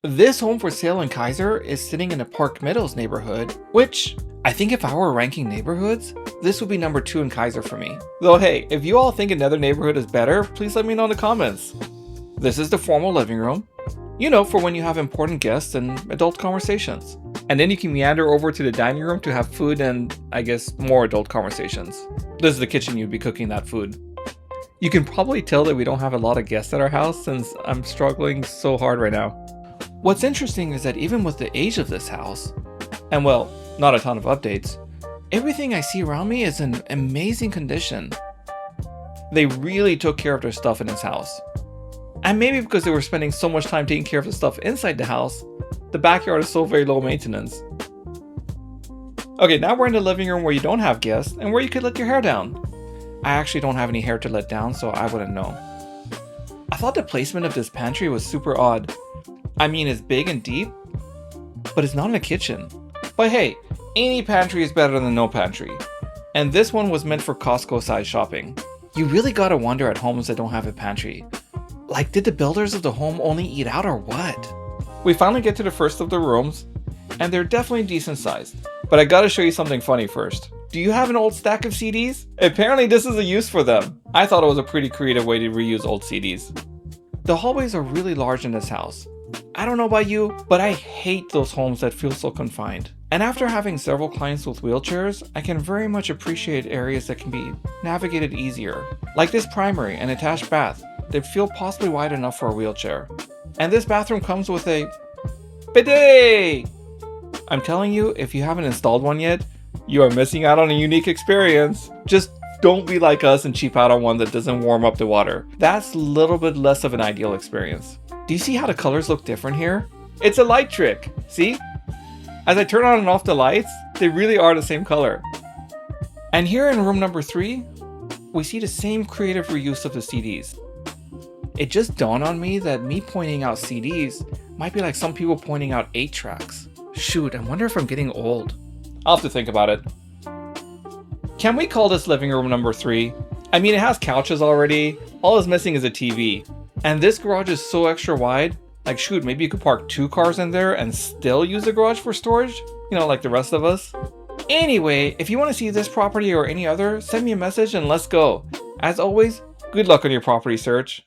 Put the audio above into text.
This home for sale in Keizer is sitting in a Park Meadows neighborhood, which I think if I were ranking neighborhoods, this would be number 2 in Keizer for me. Though hey, if you all think another neighborhood is better, please let me know in the comments. This is the formal living room, you know, for when you have important guests and adult conversations. And then you can meander over to the dining room to have food and, I guess, more adult conversations. This is the kitchen you'd be cooking that food. You can probably tell that we don't have a lot of guests at our house since I'm struggling so hard right now. What's interesting is that even with the age of this house, and well, not a ton of updates, everything I see around me is in amazing condition. They really took care of their stuff in this house. And maybe because they were spending so much time taking care of the stuff inside the house, the backyard is so very low maintenance. Okay, now we're in the living room where you don't have guests and where you could let your hair down. I actually don't have any hair to let down, so I wouldn't know. I thought the placement of this pantry was super odd. I mean, it's big and deep, but it's not in a kitchen. But hey, any pantry is better than no pantry. And this one was meant for Costco size shopping. You really gotta wonder at homes that don't have a pantry. Like, did the builders of the home only eat out or what? We finally get to the first of the rooms, and they're definitely decent sized. But I gotta show you something funny first. Do you have an old stack of CDs? Apparently this is a use for them. I thought it was a pretty creative way to reuse old CDs. The hallways are really large in this house. I don't know about you, but I hate those homes that feel so confined. And after having several clients with wheelchairs, I can very much appreciate areas that can be navigated easier. Like this primary and attached bath that feel possibly wide enough for a wheelchair. And this bathroom comes with a bidet! I'm telling you, if you haven't installed one yet, you are missing out on a unique experience. Just don't be like us and cheap out on one that doesn't warm up the water. That's a little bit less of an ideal experience. Do you see how the colors look different here? It's a light trick, see? As I turn on and off the lights, they really are the same color. And here in room number 3, we see the same creative reuse of the CDs. It just dawned on me that me pointing out CDs might be like some people pointing out 8-tracks. Shoot, I wonder if I'm getting old. I'll have to think about it. Can we call this living room number 3? I mean, it has couches already. All it's missing is a TV. And this garage is so extra wide. Like, shoot, maybe you could park 2 cars in there and still use the garage for storage? You know, like the rest of us. Anyway, if you want to see this property or any other, send me a message and let's go. As always, good luck on your property search.